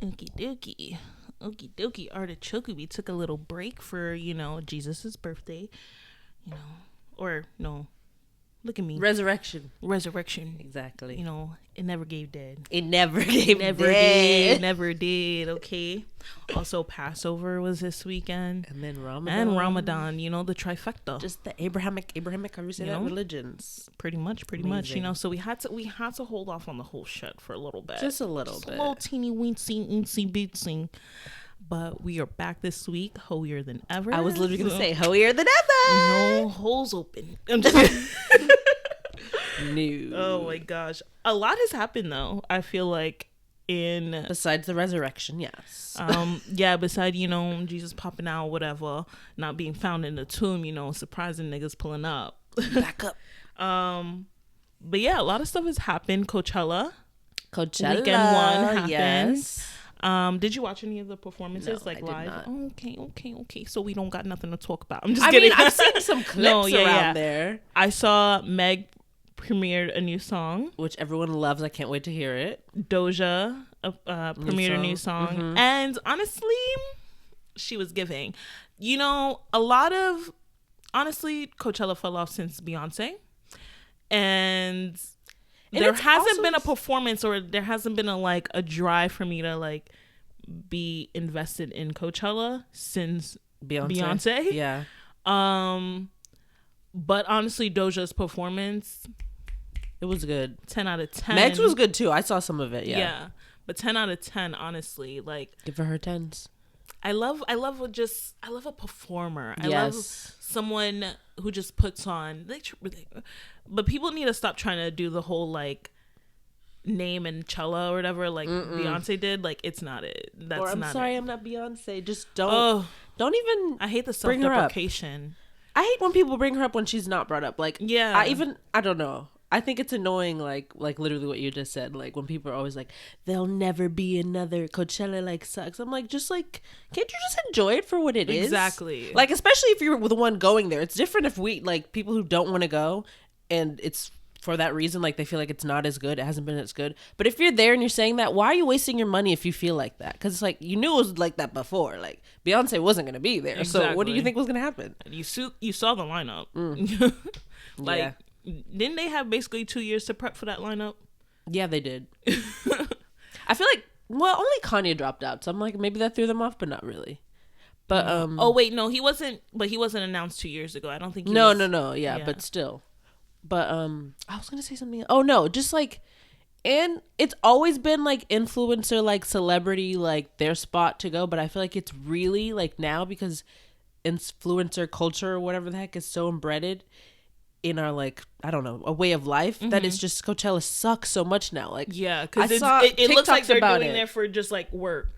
Okie dokie. Okie dokie. Artichoke. We took a little break for, Jesus's birthday. Or no. Look at me. Resurrection. Exactly. It never gave dead. It never gave dead. Never did. Okay. Also, Passover was this weekend. And then Ramadan. The trifecta. Just the Abrahamic, how do we say that? Religions. Pretty much. So we had to hold off on the whole shit for a little bit. Just a little bit. A little teeny weensy bootsy. But we are back this week, hoier than ever. I was literally going to say, hoier than ever. No holes open. I'm just kidding. No. Oh my gosh. A lot has happened though. I feel like besides the resurrection, yes. Besides, Jesus popping out, whatever, not being found in the tomb, surprising niggas pulling up. Back up. But yeah, a lot of stuff has happened. Coachella. Weekend 1 happened. Yes. Did you watch any of the performances No, I live? did not. Okay. So we don't got nothing to talk about. I'm just kidding. I've seen some clips around there. I saw Meg premiered a new song, which everyone loves. I can't wait to hear it. Doja premiered a new song, mm-hmm. and honestly, she was giving. Honestly, Coachella fell off since Beyonce, and there hasn't been a performance, or there hasn't been a drive for me to be invested in Coachella since Beyonce. Yeah. But honestly, Doja's performance, it was good. 10 out of 10. Meg's was good too. I saw some of it. Yeah. But 10 out of 10, honestly, give her 10s. I love a performer. I love Yes. someone who just puts on. But people need to stop trying to do the whole name and cella or whatever Beyonce did. It's not it. That's not sorry, it. I'm not Beyonce. Just don't even. I hate the self-deprecation. I hate when people bring her up when she's not brought up. I don't know. I think it's annoying, like literally what you just said. When people are always there'll never be another Coachella, sucks. I'm can't you just enjoy it for what it is? Exactly. Especially if you're the one going there. It's different if we, people who don't want to go, and it's for that reason, they feel it's not as good. It hasn't been as good. But if you're there and you're saying that, why are you wasting your money if you feel like that? Because you knew it was like that before. Beyonce wasn't going to be there. Exactly. So what do you think was going to happen? You saw the lineup. Yeah. Didn't they have basically 2 years to prep for that lineup? Yeah, they did. I feel only Kanye dropped out. So I'm maybe that threw them off, but not really. But oh wait, no, he wasn't. But he wasn't announced 2 years ago. I don't think. No. Yeah, but still. But I was gonna say something. Oh no, just and it's always been influencer, celebrity, their spot to go. But I feel it's really now, because influencer culture or whatever the heck is so embedded in our I don't know, a way of life, mm-hmm. that it's just Coachella sucks so much now. Yeah, because it looks like they're doing there for just work,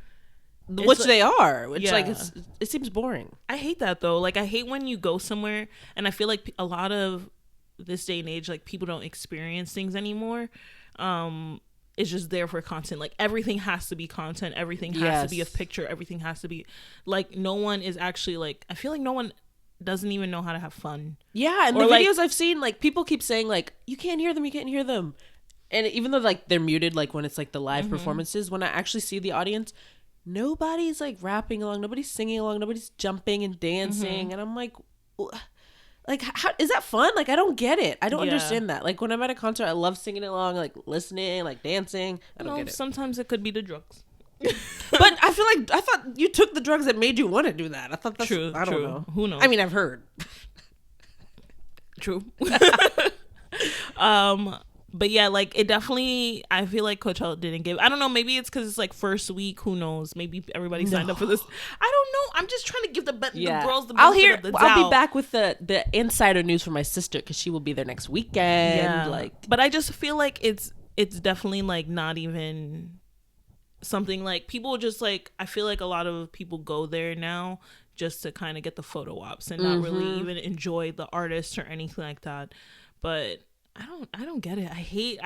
which they are. Which it seems boring. I hate that though. I hate when you go somewhere, and I feel a lot of this day and age, people don't experience things anymore. It's just there for content. Everything has to be content. Everything has to be a picture. Everything has to be no one is actually I feel no one doesn't even know how to have fun. Yeah, and the videos I've seen, people keep saying you can't hear them, and even though they're muted when it's the live mm-hmm. performances, when I actually see the audience, nobody's rapping along, nobody's singing along, nobody's jumping and dancing, mm-hmm. and I'm how is that fun? I don't get it. I don't understand that. When I'm at a concert, I love singing along, listening, dancing. I don't get it. Sometimes it could be the drugs. But I feel I thought you took the drugs that made you want to do that. I thought that's true. I don't know. Who knows? I mean, I've heard. True. But yeah, it definitely, I feel Coachella didn't give. I don't know. Maybe it's because it's first week. Who knows? Maybe everybody signed up for this. I don't know. I'm just trying to give the girls the benefit of the doubt. I'll be back with the insider news from my sister, because she will be there next weekend. Yeah. But I just feel it's definitely not even something people just I feel a lot of people go there now just to kind of get the photo ops and not mm-hmm. really even enjoy the artist or anything like that. But I don't get it. I hate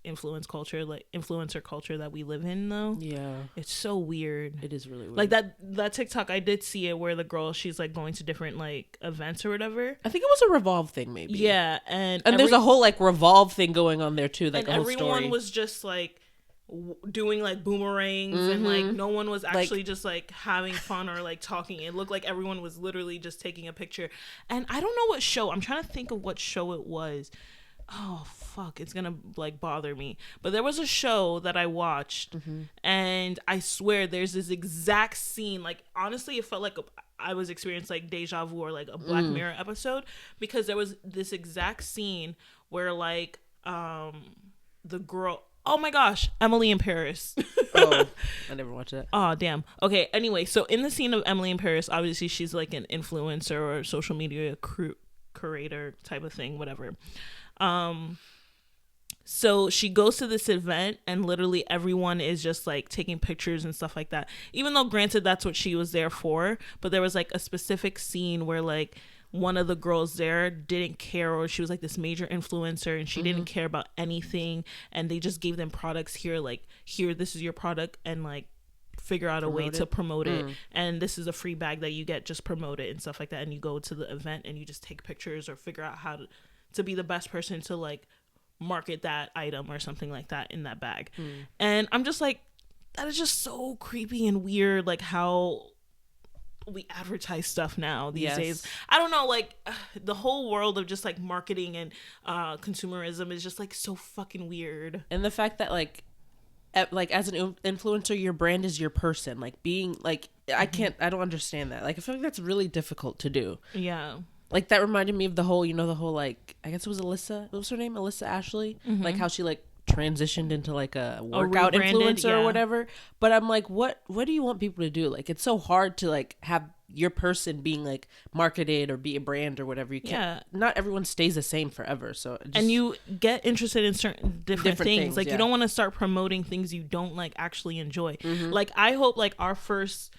influencer culture that we live in though. Yeah, it's so weird. It is really weird. That TikTok, I did see it where the girl, she's going to different events or whatever. I think it was a Revolve thing, maybe. Yeah, and there's a whole Revolve thing going on there too, and a whole everyone story. was just doing like boomerangs and like no one was actually just like having fun or like talking. It looked like everyone was literally just taking a picture. And I don't know what show. I'm trying to think of what show it was. Oh fuck, it's gonna like bother me. But there was a show that I watched and I swear there's this exact scene. Like honestly, it felt like I was experiencing like deja vu or like a Black Mirror episode, because there was this exact scene where like the girl, oh my gosh, Emily in Paris. Oh, I never watched that. Oh, damn. Okay, anyway, so in the scene of Emily in Paris, obviously she's like an influencer or social media curator type of thing, whatever. So she goes to this event and literally everyone is just like taking pictures and stuff like that. Even though granted that's what she was there for, but there was like a specific scene where like one of the girls there didn't care, or she was like this major influencer and she didn't care about anything, and they just gave them products here, like, here, this is your product, and like figure out a way to promote it, and this is a free bag that you get, just promote it and stuff like that, and you go to the event and you just take pictures or figure out how to be the best person to like market that item or something like that in that bag. And I'm just like, that is just so creepy and weird, like how we advertise stuff now these days. I don't know, like the whole world of just like marketing and consumerism is just like so fucking weird. And the fact that like as an influencer, your brand is your person, like being like, I don't understand that. Like I feel like that's really difficult to do. Yeah. Like that reminded me of the whole, like, I guess it was Alyssa, what was her name? Alyssa Ashley. Like how she like transitioned into like a workout influencer or whatever. But I'm like, what do you want people to do? Like it's so hard to like have your person being like marketed or be a brand or whatever. You can't, not everyone stays the same forever. So and you get interested in certain different things. Like you don't want to start promoting things you don't like actually enjoy. Like I hope like our first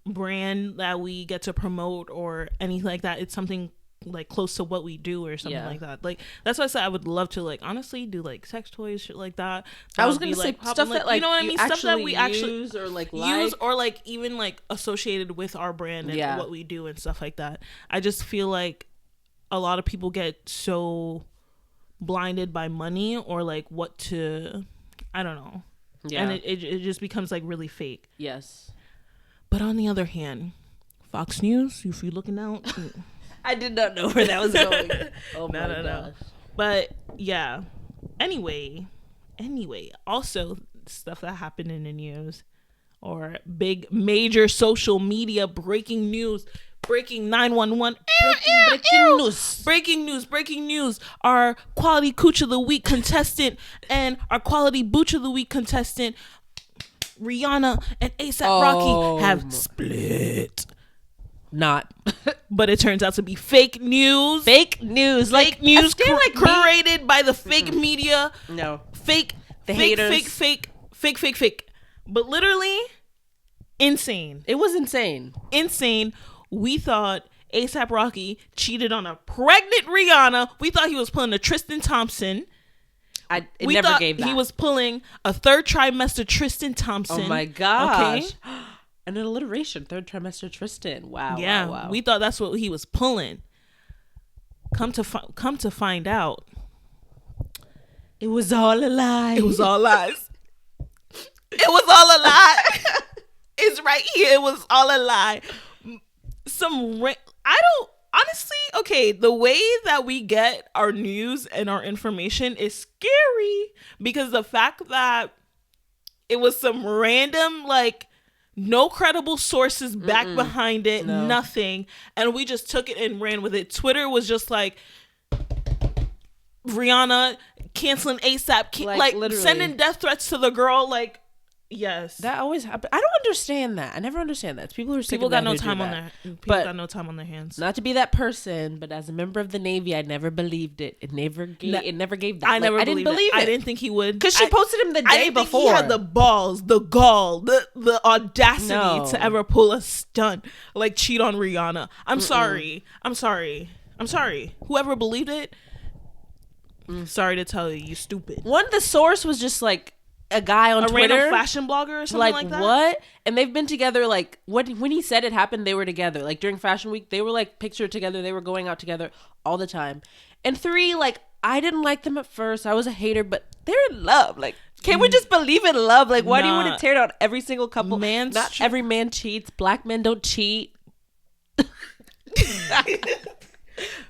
brand that we get to promote or anything like that, it's something like close to what we do or something like that. Like that's why I said I would love to like honestly do like sex toys, shit like that. I was gonna say stuff that like you know what I mean, stuff that we actually use or like use or like even like associated with our brand and what we do and stuff like that. I just feel like a lot of people get so blinded by money or like what to, I don't know, and it just becomes like really fake. But on the other hand, Fox News, if you're looking out. I did not know where that was going. Oh my gosh. But yeah. Anyway, also stuff that happened in the news or big major social media breaking news. Breaking 911. Breaking news. Our quality Cooch of the Week contestant and our quality Booch of the Week contestant, Rihanna and A$AP Rocky, have split. Not. But it turns out to be fake news. Fake news curated by the fake media. No. Fake. The haters. Fake. But literally insane. It was insane. We thought A$AP Rocky cheated on a pregnant Rihanna. We thought he was pulling a Tristan Thompson. We never thought gave that. He was pulling a third trimester Tristan Thompson. Oh my gosh. Okay. An alliteration, third trimester Tristan. Wow. Yeah, wow. We thought that's what he was pulling. Come to find out, it was all a lie. It was all lies. It was all a lie. It's right here. It was all a lie. Honestly, okay, the way that we get our news and our information is scary, because the fact that it was some random like no credible sources back behind it, nothing. And we just took it and ran with it. Twitter was just like, Rihanna canceling A$AP, like sending death threats to the girl. Like, yes. That always happens. I don't understand that. I never understand that. It's people who are sick people of got that no time on their got no time on their hands. Not to be that person, but as a member of the Navy, I never believed it. It never gave that. I didn't believe it. I didn't think he would, because she posted him the day before. He had the balls, the gall, the audacity to ever pull a stunt like cheat on Rihanna. I'm sorry. Whoever believed it, sorry to tell you, stupid. The source was just like a guy on Twitter, random fashion blogger or something like that. What? And they've been together, like, when he said it happened, they were together. Like, during Fashion Week, they were, like, pictured together. They were going out together all the time. And 3, like, I didn't like them at first. I was a hater, but they're in love. Like, Can't we just believe in love? Like, why do you want Nah. to tear down every single couple? Man's Not every man cheats. Black men don't cheat.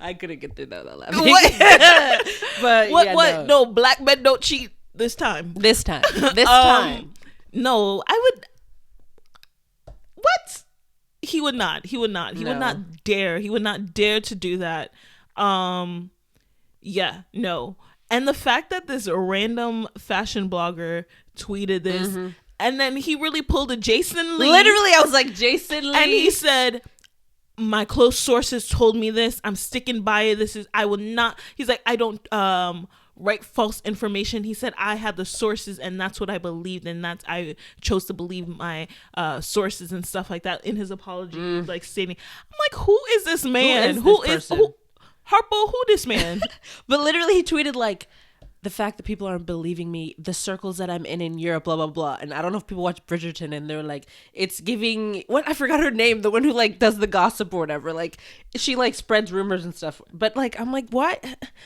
I couldn't get through that without laughing. But What? yeah, What? No, black men don't cheat this time. This time. Time. No, I would. What? He would not. He would not. He would not dare. He would not dare to do that. Yeah, no. And the fact that this random fashion blogger tweeted this, and then he really pulled a Jason Lee. Literally, I was like, Jason Lee. And he said, my close sources told me this. I'm sticking by it. I will not. He's like, I don't write false information. He said, I had the sources and that's what I believed. And I chose to believe my sources and stuff like that in his apology, like stating, I'm like, who is this man? Who is Harpo? Who this man? But literally he tweeted like, the fact that people aren't believing me, the circles that I'm in Europe, blah, blah, blah. And I don't know if people watch Bridgerton and they're like, it's giving, I forgot her name, the one who like does the gossip or whatever. Like she like spreads rumors and stuff. But like, I'm like, what?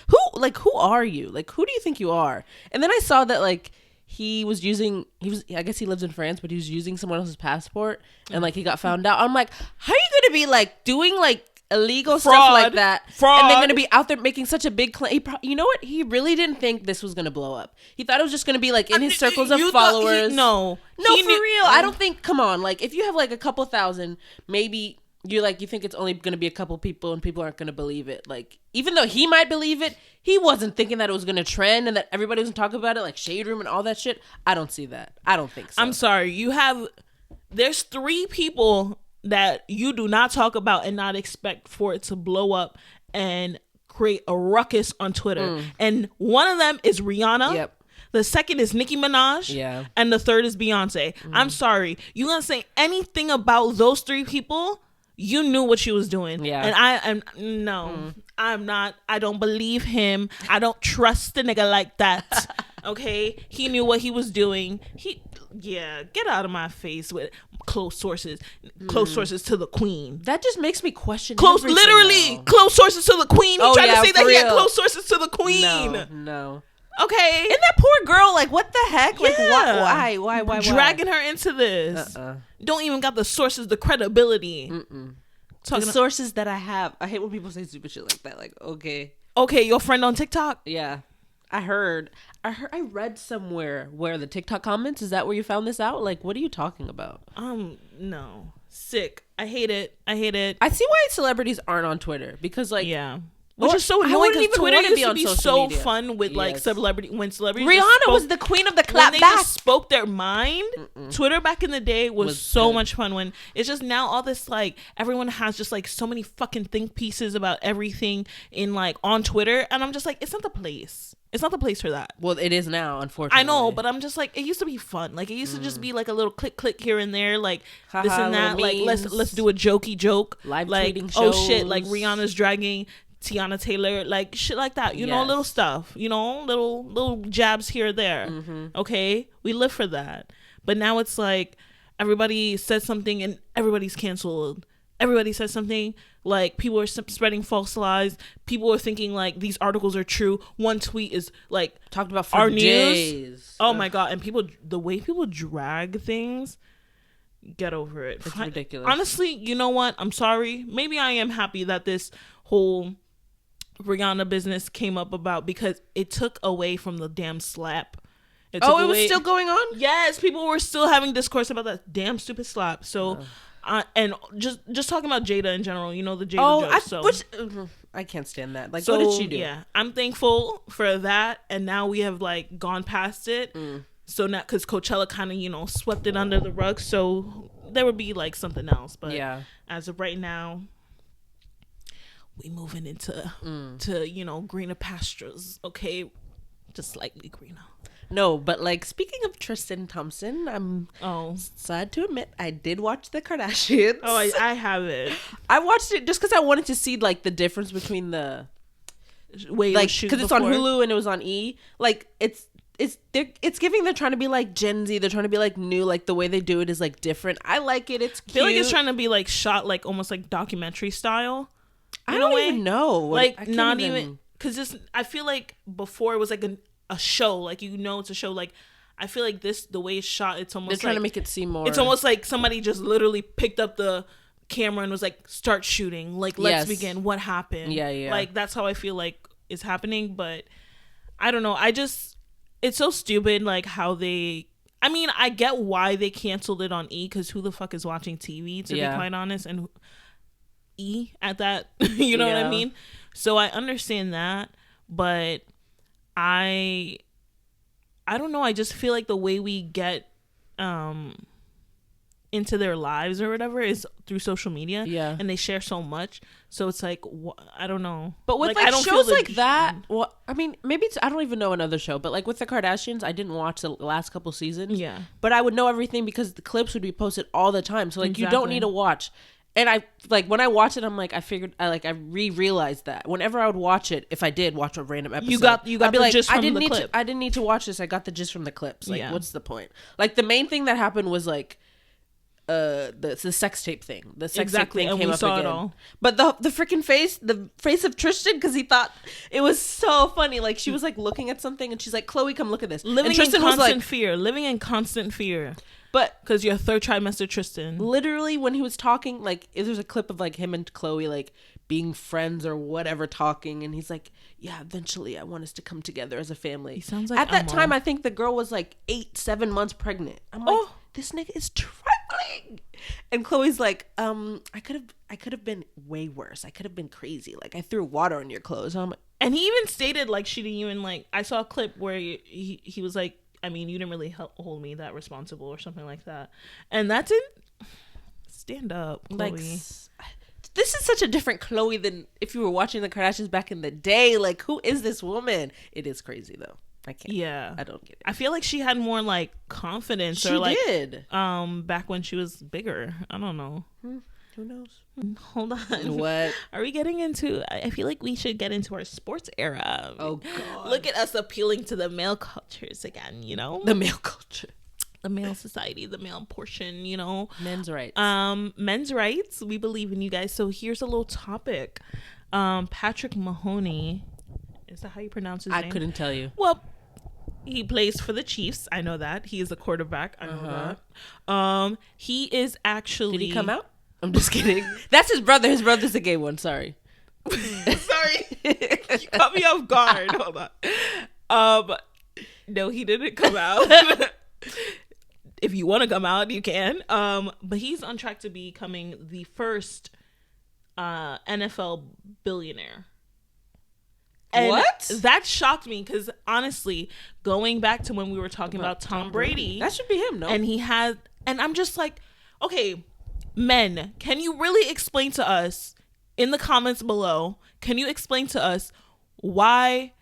Who are you? Like, who do you think you are? And then I saw that like, I guess he lives in France, but he was using someone else's passport and like he got found out. I'm like, how are you going to be like doing like illegal stuff like that and they're gonna be out there making such a big claim? You know what, he really didn't think this was gonna blow up. He thought it was just gonna be like in his circles of followers. No, for real. I don't think, come on, like if you have like a couple thousand, maybe you think it's only gonna be a couple people and people aren't gonna believe it. Like even though he might believe it, he wasn't thinking that it was gonna trend and that everybody was gonna talk about it, like Shade Room and all that shit. I don't see that. I don't think so. I'm sorry, there's 3 people that you do not talk about and not expect for it to blow up and create a ruckus on Twitter. And one of them is Rihanna. Yep. The second is Nicki Minaj. Yeah. And the third is Beyonce. I'm sorry. You gonna say anything about those 3 people, you knew what you was doing. Yeah. And I'm not. I don't believe him. I don't trust the nigga like that. Okay? He knew what he was doing. Get out of my face with close sources to the queen. That just makes me question Close sources to the queen. He tried to say that he had close sources to the queen. No. Okay. And that poor girl, like, what the heck? Like, why? Dragging her into this. Don't even got the sources, the credibility. The sources that I have. I hate when people say stupid shit like that. Like, okay, your friend on TikTok? Yeah. I read somewhere where the TikTok comments, is that where you found this out? Like, what are you talking about? No. Sick. I hate it. I see why celebrities aren't on Twitter because like, yeah. Which is so annoying because Twitter used to be so fun with like celebrities. Rihanna was the queen of the clap when they back. just spoke their mind. Twitter back in the day was so good. Much fun. When it's just now all this like everyone has just like so many fucking think pieces about everything in like on Twitter, and I'm just like, it's not the place. It's not the place for that. Well, it is now, unfortunately. I know, but I'm just like, it used to be fun. Like it used to just be like a little click here and there, like this and that. Like let's do a jokey joke, live like tweeting shows. Oh shit, like Rihanna's dragging Tiana Taylor, like shit like that, you know, little stuff, you know, little jabs here or there. Okay, we live for that. But now it's like everybody says something and everybody's canceled. Everybody says something, like people are spreading false lies. People are thinking like these articles are true. One tweet is like talked about for our days. News. Oh my god! And the way people drag things, get over it. It's ridiculous. Honestly, you know what? I'm sorry. Maybe I am happy that this whole Rihanna business came up about, because it took away from the damn slap. It was still going on? Yes, people were still having discourse about that damn stupid slap. So, and just talking about Jada in general, you know, the Jada joke. I can't stand that. Like, so, what did she do? Yeah, I'm thankful for that. And now we have like gone past it. So now, because Coachella kind of, you know, swept it under the rug. So there would be like something else. But as of right now, we moving into to, you know, greener pastures. Okay, just slightly greener. No, but like, speaking of Tristan Thompson, I'm sad to admit I did watch the Kardashians. Oh, I haven't. I watched it just because I wanted to see like the difference between the way, like, because it's on Hulu and it was on E. Like it's giving, they're trying to be like Gen Z. They're trying to be like new. Like the way they do it is like different. I like it. It's cute. I feel like it's trying to be like shot like almost like documentary style. I don't even know. Like not even because I feel like before it was like a show, like, you know, it's a show. Like I feel like the way it's shot, it's almost they're trying to make it seem more. It's almost like somebody just literally picked up the camera and was like, start shooting. Like, let's begin. What happened? Yeah. Like, that's how I feel like is happening. But I don't know. It's so stupid, like, how they... I mean, I get why they canceled it on E, because who the fuck is watching TV, to be quite honest, and E at that, you know what I mean? So I understand that, but I don't know, I just feel like the way we get into their lives or whatever is through social media, and they share so much, so it's like, I don't know, but with like shows like that, well, I mean, maybe I don't even know another show, but like with the Kardashians, I didn't watch the last couple seasons, but I would know everything because the clips would be posted all the time, so like you don't need to watch. And I like when I watch it, I'm like, I realized that whenever I would watch it, if I did watch a random episode, you got the gist from the clip. I didn't need to watch this. I got the gist from the clips. Like, what's the point? Like, the main thing that happened was like, the sex tape thing. The sex tape thing came up again. It all. But the freaking face of Tristan, because he thought it was so funny. Like, she was like looking at something, and she's like, "Chloe, come look at this." Living in constant fear. But because you're third trimester Tristan. Literally, when he was talking, like, there's a clip of like him and Chloe like being friends or whatever, talking, and he's like, "Yeah, eventually I want us to come together as a family." He sounds like at that time, I think the girl was like 7 months pregnant. I'm like, this nigga is trifling. And Chloe's like, I could have been way worse. I could have been crazy. Like, I threw water on your clothes. And he even stated like she didn't even like. I saw a clip where he was like, I mean, you didn't really hold me that responsible or something like that. And that's it. Stand up, Chloe. Like, this is such a different Chloe than if you were watching the Kardashians back in the day. Like, who is this woman? It is crazy though. I can't. Yeah, I don't get it. I feel like she had more like confidence. She did. Back when she was bigger. I don't know. Who knows? Hold on. What? Are we getting into... I feel like we should get into our sports era. Oh, God. Look at us appealing to the male cultures again, you know? The male culture. The male society, the male portion, you know? Men's rights. Men's rights. We believe in you guys. So here's a little topic. Patrick Mahoney. Is that how you pronounce his name? I couldn't tell you. Well... He plays for the Chiefs. I know that. He is a quarterback. I know that. He is actually... Did he come out? I'm just kidding. That's his brother. His brother's the gay one. Sorry. Sorry. You caught me off guard. Hold on. No, he didn't come out. If you want to come out, you can. But he's on track to becoming the first NFL billionaire. And what? That shocked me because honestly, going back to when we were talking about Tom Brady, that should be him, no? And I'm just like, okay, men, can you really explain to us in the comments below? Can you explain to us why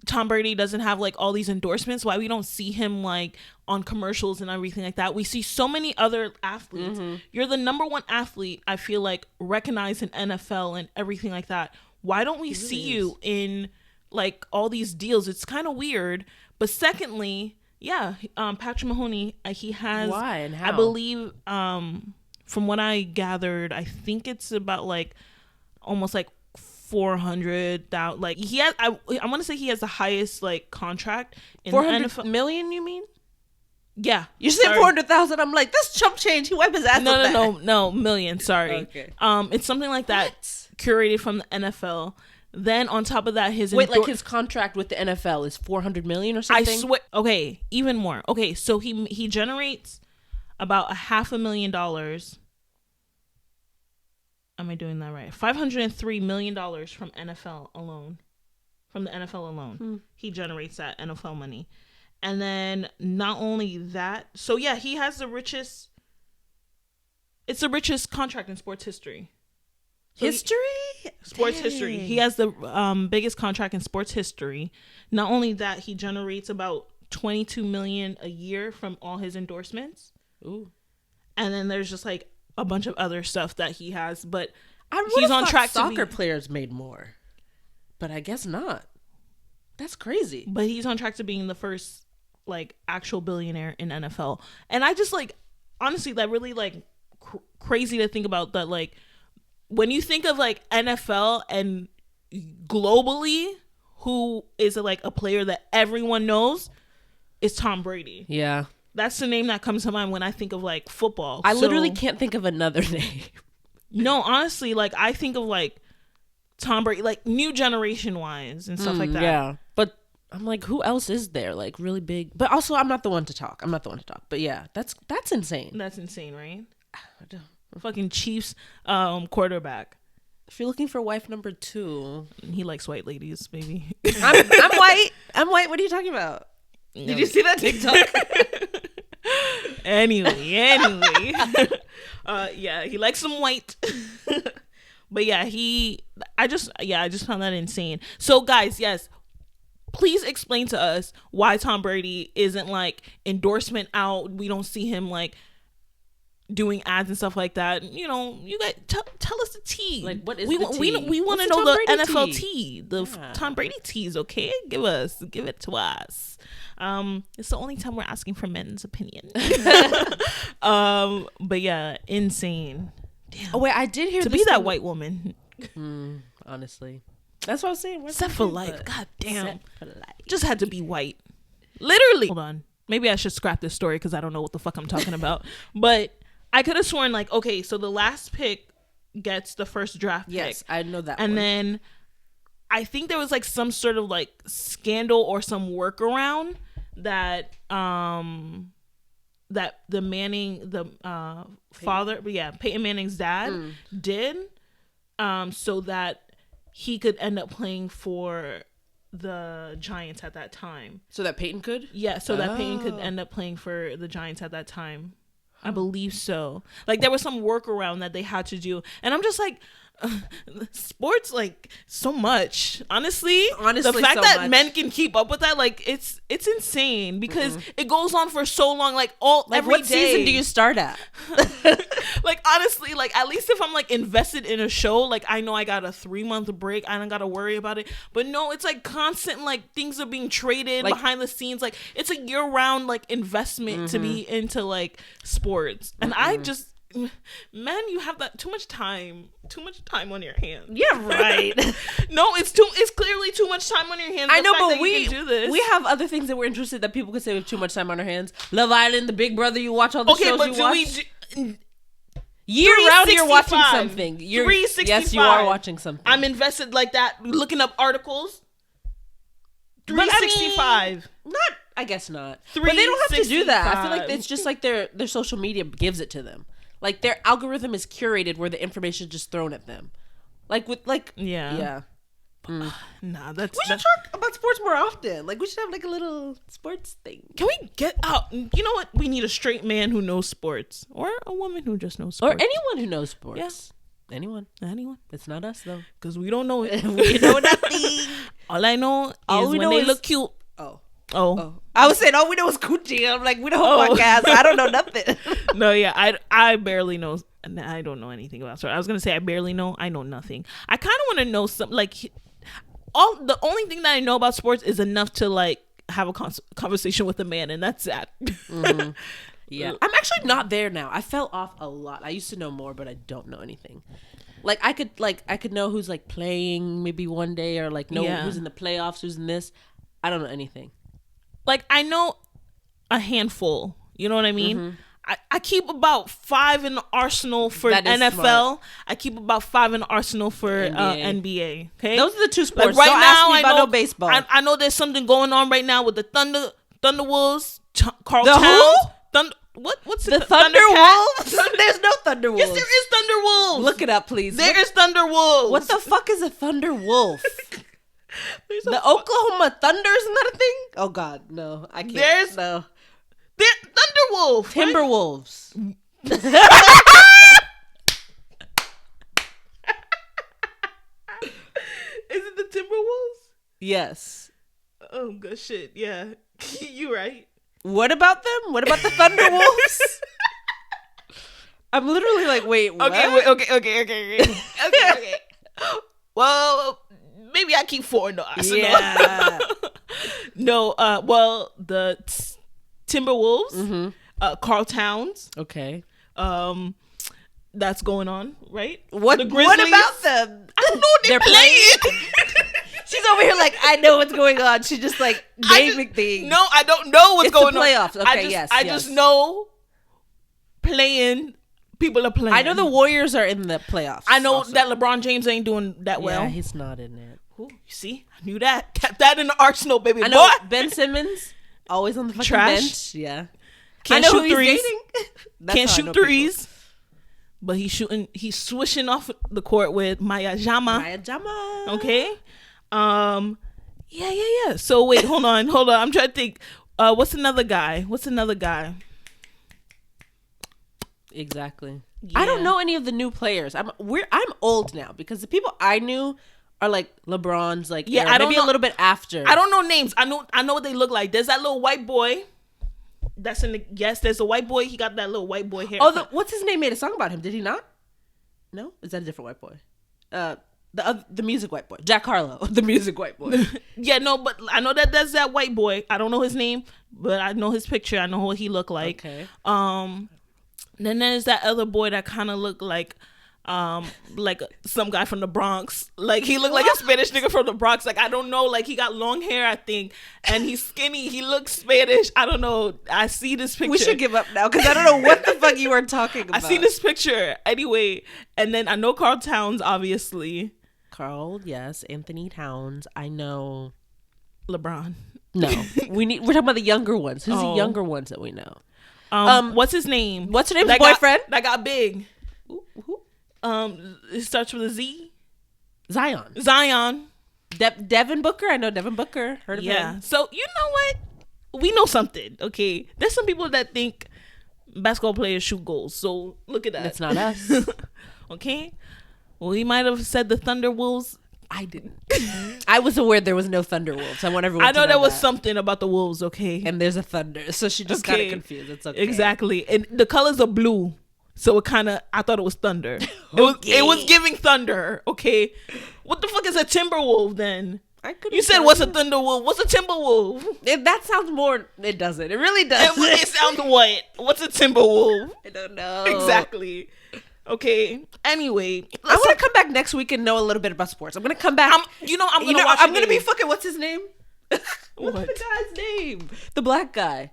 Tom Brady doesn't have like all these endorsements? Why we don't see him like on commercials and everything like that? We see so many other athletes. You're the number one athlete, I feel like, recognized in NFL and everything like that. Why don't we see you in like all these deals? It's kind of weird. But secondly, Patrick Mahoney, he has, why and how? I believe, from what I gathered, I think it's about like almost like 400,000. Like he has, I want to say he has the highest like contract in 400 the NFL. million. You mean? Yeah, you said 400,000. I'm like, that's chump change. He wiped his ass. No, million. Sorry. Okay. It's something like that. What? Curated from the NFL. Then on top of that, his contract with the NFL is 400 million or something. I swear. Okay, even more. Okay, so he generates about $500,000. Am I doing that right? $503 million from NFL alone. From the NFL alone, he generates that NFL money. And then not only that, so yeah, he has the richest. It's the richest contract in sports history. So sports history. He has the biggest contract in sports history. Not only that, he generates about $22 million a year from all his endorsements. Ooh. And then there's just like a bunch of other stuff that he has, but he's on track. Soccer players made more, but I guess not. That's crazy. But he's on track to being the first like actual billionaire in NFL. And I just like, honestly, that really like crazy to think about that. Like when you think of like NFL and globally, who is like a player that everyone knows is Tom Brady. Yeah. That's the name that comes to mind when I think of like football. I literally can't think of another name. No, honestly, like I think of like Tom Brady, like new generation wise and stuff like that. Yeah. But I'm like, who else is there? Like really big. But also I'm not the one to talk. But yeah, that's insane. That's insane, right? Fucking Chiefs quarterback. If you're looking for wife number 2, he likes white ladies, baby. I'm white. I'm white. What are you talking about? No. Did you see that TikTok? Anyway. Yeah, he likes some white. But yeah, I just found that insane. So guys, yes, please explain to us why Tom Brady isn't like endorsement out. We don't see him like doing ads and stuff like that. You know, you guys tell us the tea. Like, what is we the tea? We want to What's know the Tom Brady NFL tea? tea, the Tom Brady teas. Okay, give it to us. It's the only time we're asking for men's opinion. But yeah, insane. Damn. Oh wait, I did hear to this be that white woman. Honestly, that's what I was saying. Set for life. God damn. Just had to be white. Literally. Hold on. Maybe I should scrap this story because I don't know what the fuck I'm talking about. But I could have sworn like, okay, so the last pick gets the first draft pick. Yes, I know that. And then I think there was like some sort of like scandal or some workaround that that the Manning, father, Peyton Manning's dad did, so that he could end up playing for the Giants at that time. So that Peyton could? Yeah, so that Peyton could end up playing for the Giants at that time. I believe so. Like there was some workaround that they had to do, and I'm just like, sports like so much. Honestly, the fact that men can keep up with that, like it's insane because it goes on for so long. Like every what day. season do you start at? Like honestly, like at least if I'm like invested in a show, like I know I got a 3-month break, I don't gotta worry about it. But no, it's like constant, like things are being traded like, behind the scenes. Like it's a year-round like investment to be into like sports, and I just. Man, you have that too much time on your hands. Yeah, right. No, it's clearly too much time on your hands. I know, but we have other things that we're interested that people could say we have too much time on our hands. Love Island, The Big Brother, you watch all the shows you watch. Year round, you're watching something. 365. Yes, you are watching something. I'm invested like that, looking up articles. 365. I guess not. But they don't have to do that. I feel like it's just like their social media gives it to them. Like their algorithm is curated where the information is just thrown at them. Like with like yeah. Nah, we should talk about sports more often. Like we should have like a little sports thing. Can we get out? You know what? We need a straight man who knows sports, or a woman who just knows sports, or anyone who knows sports. Yes, anyone. It's not us though, because we don't know it. We know nothing. All I know is when they look cute. Oh. I was saying all we know is coochie. I'm like, we don't podcast. I don't know nothing. No, yeah, I barely know. I don't know anything about sports. I was gonna say I barely know. I know nothing. I kind of want to know some like the only thing that I know about sports is enough to like have a conversation with a man, and that's that. Yeah, I'm actually not there now. I fell off a lot. I used to know more, but I don't know anything. Like I could know who's like playing maybe one day, or like know who's in the playoffs, who's in this. I don't know anything. Like I know a handful. You know what I mean? I keep about 5 in the arsenal for NFL. Smart. I keep about 5 in the arsenal for NBA. Okay, those are the two sports. Like don't ask me about no baseball. I know there's something going on right now with the Thunderwolves, Carl Towns. Who? What's the Thunderwolves? There's no Thunderwolves. Yes, there is Thunderwolves. Look it up, please. There is Thunderwolves. What the fuck is a Thunderwolf? The Oklahoma Thunder, isn't that a thing? Oh God, no, I can't. There's Thunderwolf, Timberwolves. Is it the Timberwolves? Yes. Oh good shit. Yeah, you right. What about them? What about the Thunderwolves? I'm literally like, wait, what? Okay. Well, maybe I keep 4 in the arsenal. Yeah. No, well, the Timberwolves, Carl Towns. Okay. That's going on, right? What about them? I don't know what they're playing. She's over here like, I know what's going on. She's just like naming things. No, I don't know what's going the playoffs. on. Okay, I just know people are playing. I know the Warriors are in the playoffs. I know also. that LeBron James ain't doing that well. Yeah, he's not in it. Ooh, you see, I knew that. Kept that in the arsenal, baby. I know boy. Ben Simmons always on the fucking Trash. bench. Yeah, Can't I know shoot who threes. he's dating. Can't how I shoot know threes. But he's swishing off the court with Maya Jama. Maya Jama. Okay. Yeah. So wait, hold on. I'm trying to think. What's another guy? Exactly. Yeah. I don't know any of the new players. I'm old now because the people I knew are like LeBron's like Yeah, era, I don't maybe know. a little bit after. I don't know names. I know what they look like. There's that little white boy. That's in the there's a white boy. He got that little white boy hair. Oh, what's his name made a song about him? Did he not? No, is that a different white boy? The music white boy, Jack Harlow, the music white boy. Yeah, no, but I know that there's that white boy. I don't know his name, but I know his picture. I know what he looked like. Okay. Then there's that other boy that kind of looked like some guy from the Bronx. Like he looked like a Spanish nigga from the Bronx. Like I don't know. Like he got long hair, I think, and he's skinny. He looks Spanish. I don't know. I see this picture. We should give up now because I don't know what the fuck you were talking about. I see this picture anyway, and then I know Carl Towns, obviously. Carl, yes, Anthony Towns. I know. LeBron. No, we're talking about the younger ones. Who's the Oh. younger ones that we know? What's his name? What's her name's That boyfriend? that got big. Who? It starts with a Z. Zion. Zion. Devin Booker. I know Devin Booker. Heard of Yeah. him? So you know what? We know something. Okay. There's some people that think basketball players shoot goals. So look at that. That's not us. Okay. Well, he might have said the Thunderwolves. I didn't. I was aware there was no Thunderwolves. I want everyone. I know to there was that. something about the Wolves. Okay. And there's a thunder, so she just got it confused. It's okay. Exactly. And the colors are blue. So it kind of, I thought it was thunder. It was giving thunder. Okay. What the fuck is a Timberwolf then? You said what's a Thunderwolf? What's a Timberwolf? That sounds more. It doesn't. It really does. It sounds what? What's a Timberwolf? I don't know. Exactly. Okay. Anyway, I want to come back next week and know a little bit about sports. I'm gonna come back. I'm gonna watch. I'm gonna be fucking. What's his name? What's What? the guy's name? The black guy.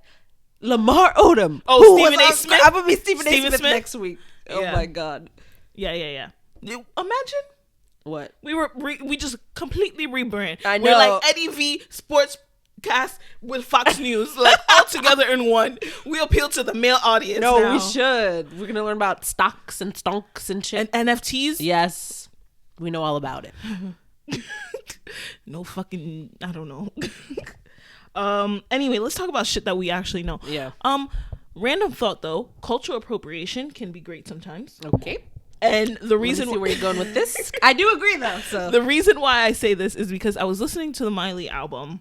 Lamar Odom. Oh, Stephen A. Smith? I'm gonna be Stephen A. Stephen Smith Smith? next week. Oh Yeah. my god. Yeah. Imagine What? we just completely rebrand. I We're know. like Eddie V Sportscast with Fox News, like all together in one. We appeal to the male audience. No, now. we should. We're gonna learn about stocks and stonks and shit. And NFTs. Yes, we know all about it. No fucking. I don't know. Anyway, let's talk about shit that we actually know. Yeah. Random thought though, cultural appropriation can be great sometimes. Okay. And the reason See where you're going with this. I do agree though. So the reason why I say this is because I was listening to the Miley album.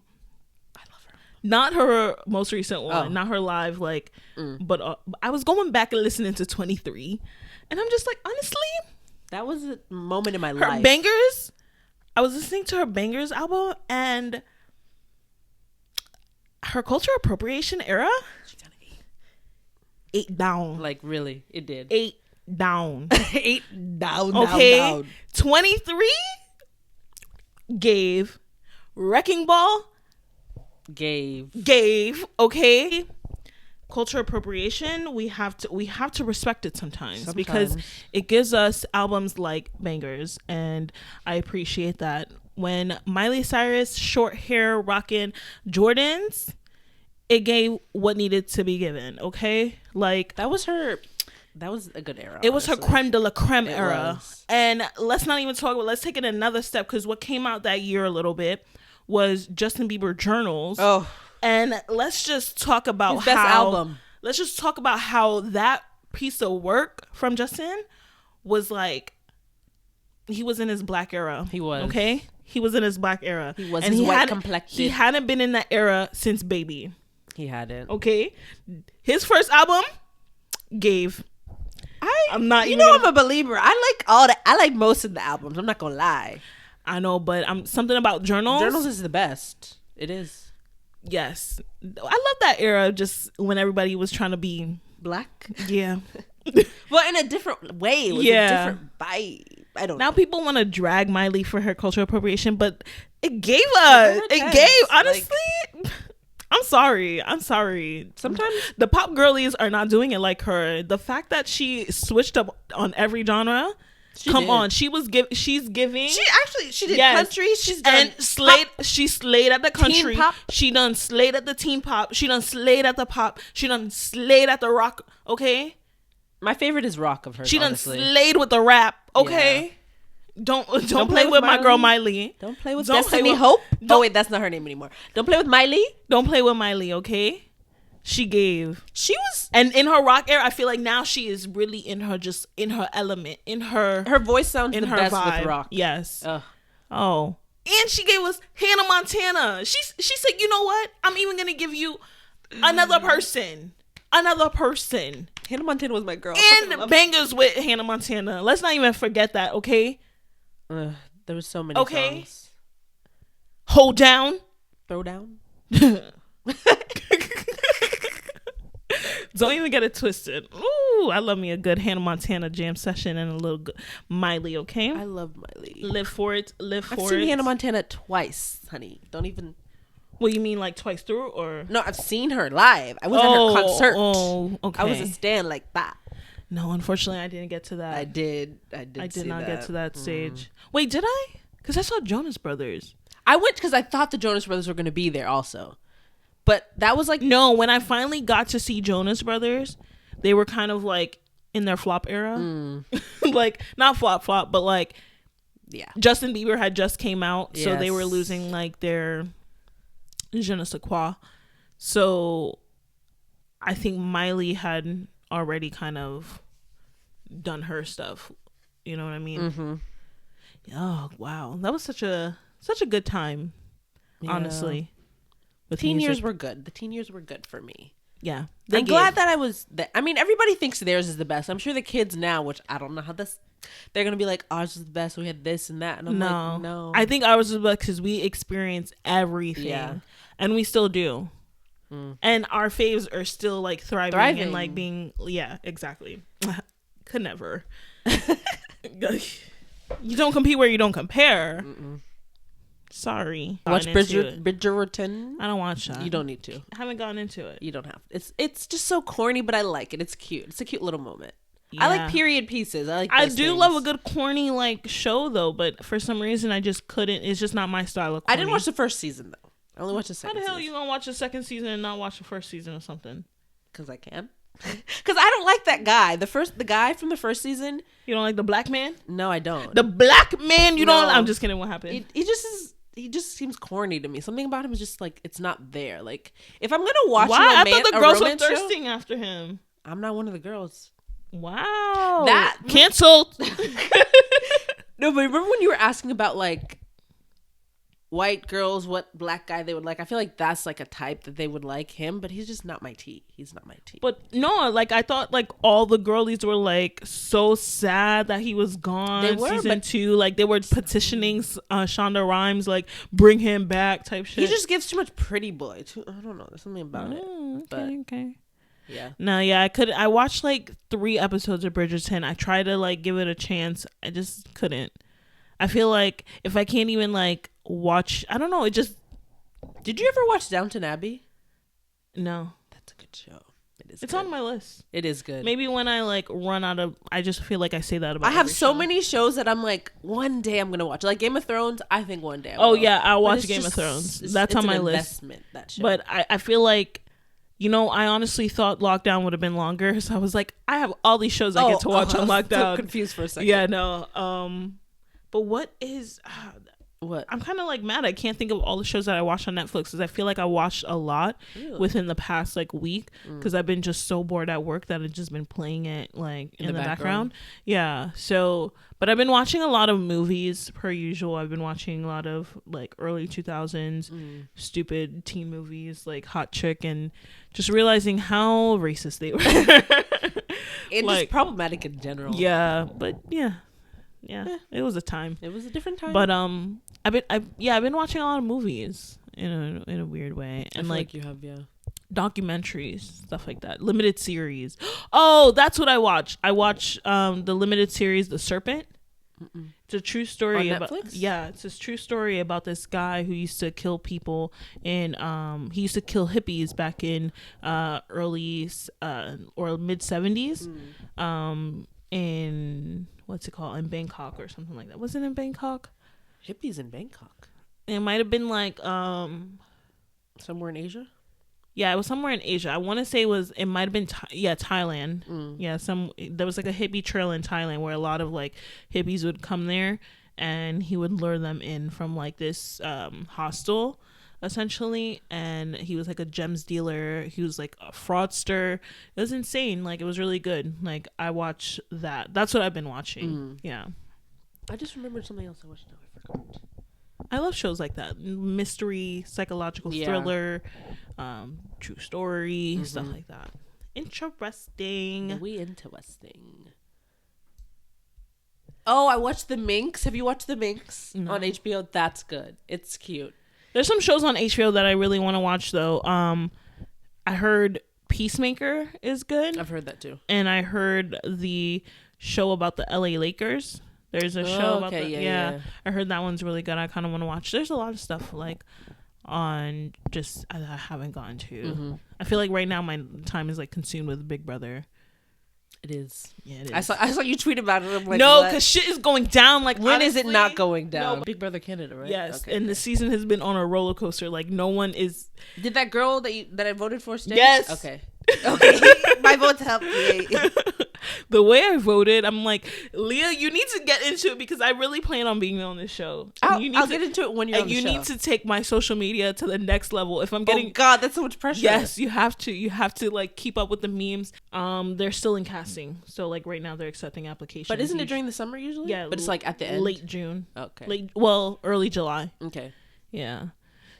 I love her. Not her most recent one, not her live but I was going back and listening to 23, and I'm just like, honestly, that was a moment in my her life. bangers. I was listening to her bangers album, and her cultural appropriation era ate down. Like really, it did. Ate down. Eight down. Okay. Down. 23 gave Wrecking Ball Gave. okay. Cultural appropriation, we have to respect it sometimes because it gives us albums like bangers, and I appreciate that. When Miley Cyrus short hair rocking Jordans, it gave what needed to be given. Okay, like That was a good era. it was her honestly. creme de la creme era. was. And let's not even talk about, let's take it another step, because what came out that year a little bit was Justin Bieber Journals. Oh, And let's just talk about his best album. Let's just talk about how that piece of work from Justin was like, he was in his black era. He was. Okay? He was in his black era. He was And his white hadn't- complected. He hadn't been in that era since Baby. He hadn't. Okay? His first album gave. I'm not You even know, gonna- I'm a believer. I like most of the albums. I'm not gonna lie. I know, but I'm something about Journals. Journals is the best. It is. Yes. I love that era, just when everybody was trying to be, Black. yeah. Well, in a different way. It was Yeah. a different vibe. I don't Now know. people want to drag Miley for her cultural appropriation, but It gave us. Give her It 10s. gave. Honestly, I'm sorry. I'm sorry. Sometimes The pop girlies are not doing it like her. The fact that she switched up on every genre. Come on, she's giving. She did country. She's done and slayed. pop, She slayed at the country. pop. She done slayed at the teen pop. She done slayed at the pop. She done slayed at the rock. Okay. My favorite is rock of hers. She done honestly. slayed with the rap. Okay. Yeah. Don't play with my girl Miley. Don't play with Don't play Destiny with- Hope. don't- Oh wait, that's not her name anymore. Don't play with Miley. Don't play with Miley. Okay. She gave. She was, And in her rock era, I feel like now she is really in her element, in her voice sounds in the her best vibe. with rock. Yes. Ugh. Oh. And she gave us Hannah Montana. She said, you know what? I'm even gonna give you another person. Another person. Hannah Montana was my girl. I And love bangers with Hannah Montana. Let's not even forget that, okay? her. There was so many Okay. songs. Hold down. Throw down. Don't even get it twisted. Ooh, I love me a good Hannah Montana jam session and a little good Miley, okay? I love Miley. Live for it. Live for I've it. seen Hannah Montana twice, honey. Don't even. What, you mean like twice through or? No, I've seen her live. I was at her concert. Oh, okay. I was a stan like that. No, unfortunately, I didn't get to that. I did did not get to that stage. Wait, did I? Because I saw Jonas Brothers. I went because I thought the Jonas Brothers were going to be there also. But that was like... No, when I finally got to see Jonas Brothers, they were kind of like in their flop era. Like, not flop, but like... Yeah. Justin Bieber had just came out, so they were Yes. losing like their je ne sais quoi. So I think Miley had already kind of done her stuff. You know what I mean? Mm-hmm. Oh wow, that was such a good time. Yeah. Honestly, with Teen music. years were good. The teen years were good for me. Yeah, I'm glad that I was... I mean, everybody thinks theirs is the best. I'm sure the kids now, which I don't know how this... They're going to be like, ours is the best. We had this and that. And I'm like, no. I think ours was because we experienced everything. Yeah. And we still do. And our faves are still like thriving and like being... Yeah, exactly. Could never. You don't compete where you don't compare. Sorry. Watch Gotten into it. Bridgerton. I don't watch that. You don't need to. I haven't gotten into it. You don't have. It's just so corny, but I like it. It's cute. It's a cute little moment. I Yeah. like period pieces. I like. I those do things. love a good corny like show though, but for some reason I just couldn't. It's just not my style of corny. I didn't watch the first season though. I only watched the How second. the hell you gonna watch the second season and not watch the first season or something? Because I can. Because I don't like that guy. The guy from the first season. You don't like the black man? No, I don't. The black man? You don't? No. I'm just kidding. What happened? He just is. He just seems corny to me. Something about him is just like it's not there. Like if I'm gonna watch Why? a I thought the a girls were romance show, thirsting after him. I'm not one of the girls. Wow. That- canceled. No, but remember when you were asking about like white girls, what black guy they would like? I feel like that's like a type that they would like him, but he's just not my tea. He's not my tea. But no, like I thought like all the girlies were like so sad that he was gone. They were, season but- 2. Like they were petitioning Shonda Rhimes like bring him back type shit. He just gives too much pretty boy. I don't know. There's something about it. Okay. Yeah. No, yeah, I watched like 3 episodes of Bridgerton. I tried to like give it a chance. I just couldn't. I feel like if I can't even like watch, I don't know, it just... Did you ever watch Downton Abbey? No. That's a good show. It's good. on my list. It is good. Maybe when I like run out of... I just feel like I say that about I have every so show. many shows that I'm like, one day I'm going to watch. Like Game of Thrones, I think one day I Oh will. yeah, I'll But watch it's Game of just- Thrones. it's- That's it's on an my list. investment, that show. But I feel like, you know, I honestly thought lockdown would have been longer. So I was like, I have all these shows I get to watch on I was lockdown. so confused for a second. Yeah, no. But what is... What? I'm kind of like mad. I can't think of all the shows that I watched on Netflix because I feel like I watched a lot within the past like week because I've been just so bored at work that I've just been playing it like in the background. Yeah. So, but I've been watching a lot of movies per usual. I've been watching a lot of like early 2000s stupid teen movies like Hot Chick and just realizing how racist they were. And like, just problematic in general. yeah. But yeah, it was a time. It was a different time. But I've been watching a lot of movies in a weird way and like you have, documentaries, stuff like that, limited series. Oh, that's what I watched. I watched the limited series The Serpent. It's a true story On about Netflix? yeah, it's this true story about this guy who used to kill people in he used to kill hippies back in early or mid 70s in what's it called, in Bangkok or something like that. Was it in Bangkok? Hippies in Bangkok. It might have been like Somewhere in Asia? yeah, it was somewhere in Asia. I want to say it might have been Thailand. Yeah, there was like a hippie trail in Thailand where a lot of like hippies would come there, and he would lure them in from like this hostel essentially, and he was like a gems dealer. He was like a fraudster. It was insane. Like, it was really good. Like, I watched that. That's what I've been watching. Yeah. I just remembered something else I watched now. I forgot. I love shows like that. Mystery, psychological thriller, true story, stuff like that. Interesting. Interesting. Oh, I watched The Minx. Have you watched The Minx on HBO? That's good. It's cute. There's some shows on HBO that I really want to watch, though. I heard Peacemaker is good. I've heard that too. And I heard the show about the LA Lakers. There's a show about yeah. I heard that one's really good. I kind of want to watch. There's a lot of stuff like on just I haven't gone to. I feel like right now my time is like consumed with Big Brother. It is. Yeah, it is. I saw you tweet about it. I'm like, no, because shit is going down. Like, when honestly, is it not going down? No. Big Brother Canada, right? Yes, okay, and the season has been on a roller coaster. Like, no one is. Did that girl that I voted for stay? Yes. Okay. My vote's helped me. The way I voted, I'm like, Leah, you need to get into it because I really plan on being on this show. I'll get into it when you're on the show. You need to take my social media to the next level. If I'm getting, oh God, that's so much pressure. Yes, you have to. You have to like keep up with the memes. They're still in casting, so like right now they're accepting applications. But isn't it during the summer usually? Yeah, but it's like at the end, late June. Okay. Early July. Okay. Yeah.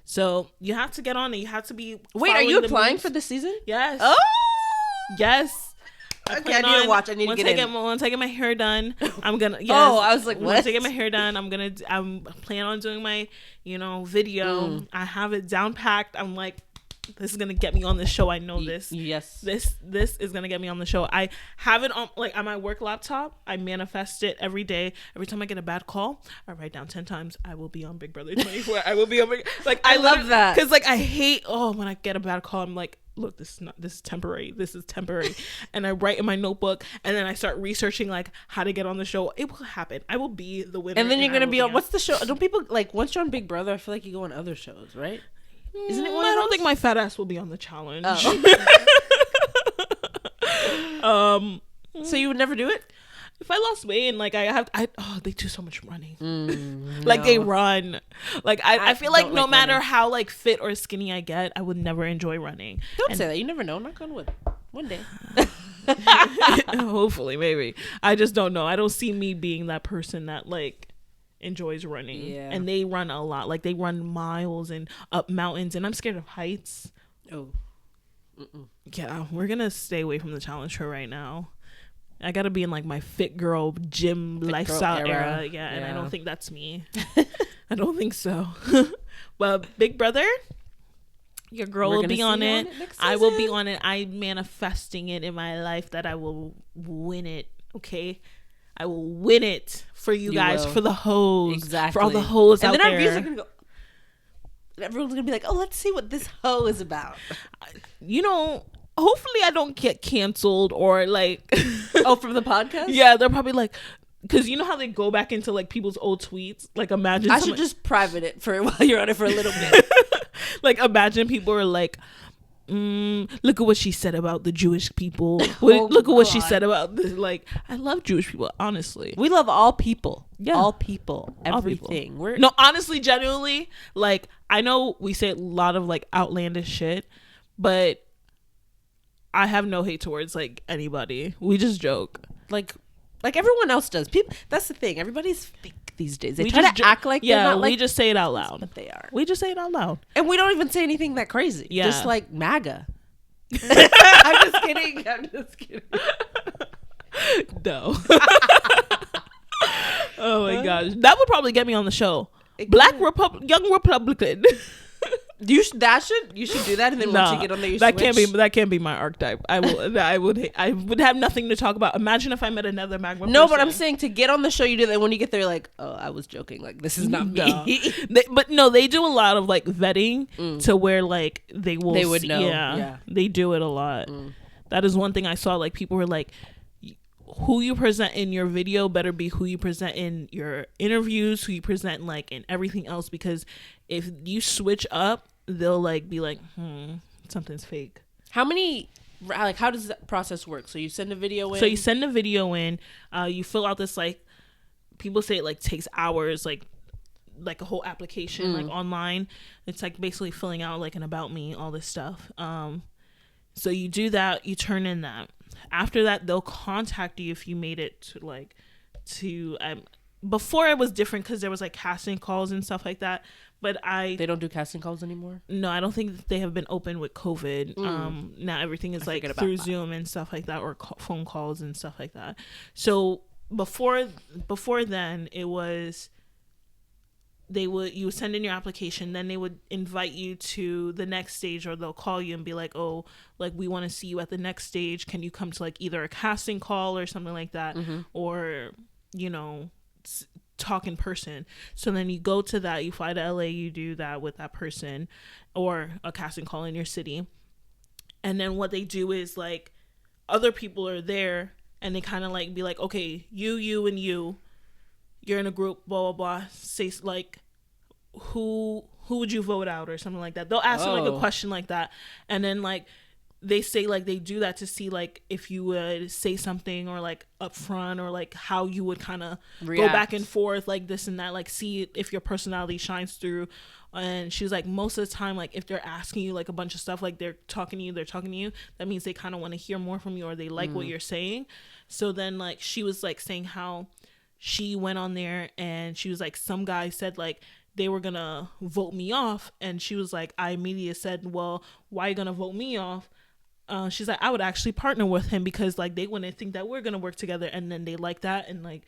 So you have to get on it. You have to be. Wait, are you applying for this season? Yes. Oh. Yes. Okay, I need to watch. I need to get in. Once I get my hair done, I'm gonna. Yes, oh, I was like, what? Once I get my hair done, I'm planning on doing my, video. I have it down packed. I'm like, this is gonna get me on the show. I know this. Yes. This is gonna get me on the show. I have it on my work laptop. I manifest it every day. Every time I get a bad call, I write down 10 times. I will be on Big Brother 24. I will be on Big. Like, I love that because like I hate when I get a bad call. I'm like, look, this is temporary. This is temporary. And I write in my notebook, and then I start researching like how to get on the show. It will happen. I will be the winner. And then you're gonna be on. What's the show? Don't people like once you're on Big Brother? I feel like you go on other shows, right? Isn't it one? I don't think my fat ass will be on the challenge. Oh. So you would never do it? If I lost weight and like they do so much running. Like they run. Like I feel like no matter running. How like fit or skinny I get, I would never enjoy running. Don't say that. You never know. Knock on wood. One day. Hopefully, maybe. I just don't know. I don't see me being that person that like enjoys running. Yeah. And they run a lot. Like they run miles and up mountains, and I'm scared of heights. Oh. Yeah, we're gonna stay away from the challenge for right now. I gotta be in like my fit girl gym lifestyle era. Yeah, and I don't think that's me. I don't think so. Well, Big Brother, your girl will be on it. I will be on it. I'm manifesting it in my life that I will win it. Okay, I will win it for you guys, for the hoes, exactly, for all the hoes out there. And then our views are gonna go. Everyone's gonna be like, "Oh, let's see what this hoe is about." Hopefully I don't get canceled or like from the podcast. Yeah, they're probably like, because you know how they go back into like people's old tweets. Like imagine I should just private it for while you're on it for a little bit. Like imagine people are like, look at what she said about the Jewish people. Look at what she said about this. Like, I love Jewish people, honestly. We love all people. Yeah. All people. Everything. All people. No, honestly, genuinely, like I know we say a lot of like outlandish shit, but I have no hate towards like anybody. We just joke. Like everyone else does. People, that's the thing. Everybody's fake these days. They try to act like they're not, we just say it out loud. But they are. We just say it out loud. And we don't even say anything that crazy. Yeah. Just like MAGA. I'm just kidding. No. Oh my gosh. That would probably get me on the show. Young Republican. You should do that, and then once you get on there, you that switch. can't be my archetype. I would have nothing to talk about. Imagine if I met another magma. No, person. But I'm saying to get on the show, you do that. When you get there, like, oh, I was joking. Like, this is not me. They do a lot of like vetting to where like they would know. Yeah, they do it a lot. That is one thing I saw. Like people were like, who you present in your video better be who you present in your interviews, who you present like in everything else, because if you switch up, they'll like be like, something's fake. How does that process work? So you send a video in? So you send a video in, you fill out this, like, people say it like takes hours, like a whole application, like online. It's like basically filling out like an about me, all this stuff. So you do that, you turn in that. After that, they'll contact you if you made it to before it was different because there was like casting calls and stuff like that. But they don't do casting calls anymore? No, I don't think they have been open with COVID. Now everything is like through Zoom and stuff like that, or phone calls and stuff like that. So before then, it was you would send in your application, then they would invite you to the next stage, or they'll call you and be like, oh, like we want to see you at the next stage. Can you come to like either a casting call or something like that, or talk in person. So then you go to that, you fly to LA, you do that with that person, or a casting call in your city. And then what they do is like other people are there and they kind of like be like, okay, you and you're in a group, blah blah blah, say like who would you vote out or something like that. They'll ask you like a question like that, and then like they say like they do that to see like if you would say something or like upfront, or like how you would kind of go back and forth, like this and that, like see if your personality shines through. And she's like, most of the time, like if they're asking you like a bunch of stuff, like they're talking to you, that means they kind of want to hear more from you, or they like what you're saying. So then like she was like saying how she went on there and she was like, some guy said like they were gonna vote me off, and she was like, I immediately said, well, why are you gonna vote me off? She's like, I would actually partner with him because like they wouldn't think that we're gonna work together. And then they like that, and like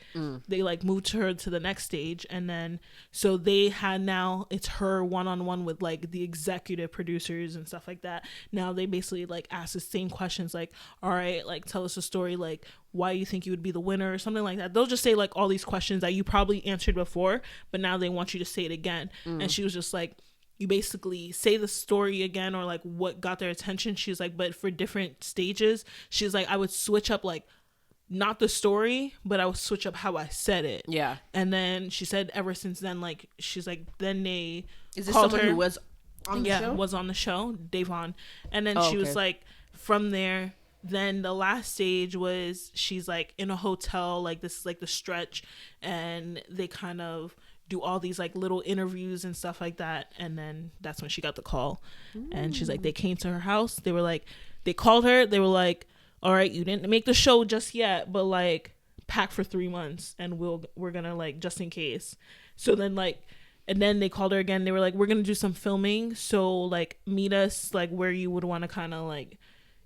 they like moved her to the next stage. And then so they had, now it's her one-on-one with like the executive producers and stuff like that. Now they basically like ask the same questions, like, all right, like tell us a story, like why you think you would be the winner or something like that. They'll just say like all these questions that you probably answered before, but now they want you to say it again. And she was just like, you basically say the story again, or like what got their attention. She's like, but for different stages, she's like, I would switch up like not the story, but I would switch up how I said it. Yeah. And then she said ever since then, like she's like, then they is this someone who was on the show? Yeah, was on the show, Davon. And then she was like, from there, then the last stage was she's like in a hotel, like this is like the stretch, and they kind of do all these like little interviews and stuff like that. And then that's when she got the call. And she's like, they came to her house, they were like, they called her, they were like, all right, you didn't make the show just yet, but like pack for 3 months and we're gonna like, just in case. So then like, and then they called her again, they were like, we're gonna do some filming, so like meet us like where you would want to kind of like,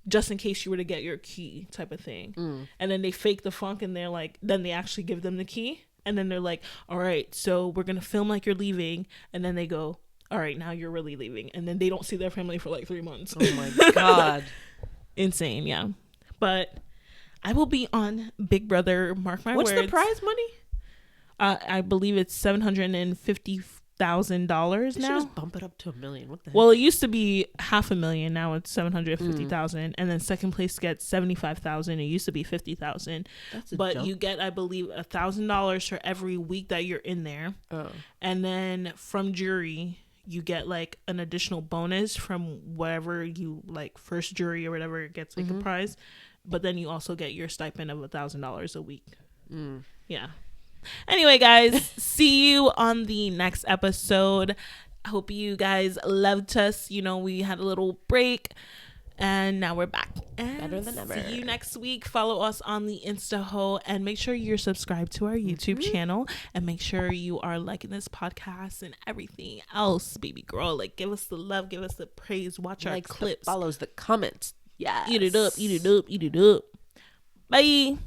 just in case you were to get your key type of thing. And then they fake the funk, and they're like, then they actually give them the key. And then they're like, all right, so we're going to film like you're leaving. And then they go, all right, now you're really leaving. And then they don't see their family for like 3 months. Oh my God. Insane, yeah. But I will be on Big Brother, mark my words. What's the prize money? I believe it's $750,000 now. Just bump it up to $1 million. What the heck? Well, it used to be $500,000. Now it's $750,000, and then second place gets $75,000. It used to be $50,000. But jump. You get, I believe, $1,000 for every week that you're in there. Oh. And then from jury, you get like an additional bonus from whatever you like, first jury or whatever gets like a prize. But then you also get your stipend of $1,000 a week. Yeah. Anyway, guys, see you on the next episode. I hope you guys loved us. You know, we had a little break and now we're back. And better than ever. See you next week. Follow us on the Insta and make sure you're subscribed to our YouTube channel, and make sure you are liking this podcast and everything else, baby girl. Like, give us the love, give us the praise, watch our clips. The follows, the comments. Yeah. Eat it up, eat it up, eat it up. Bye.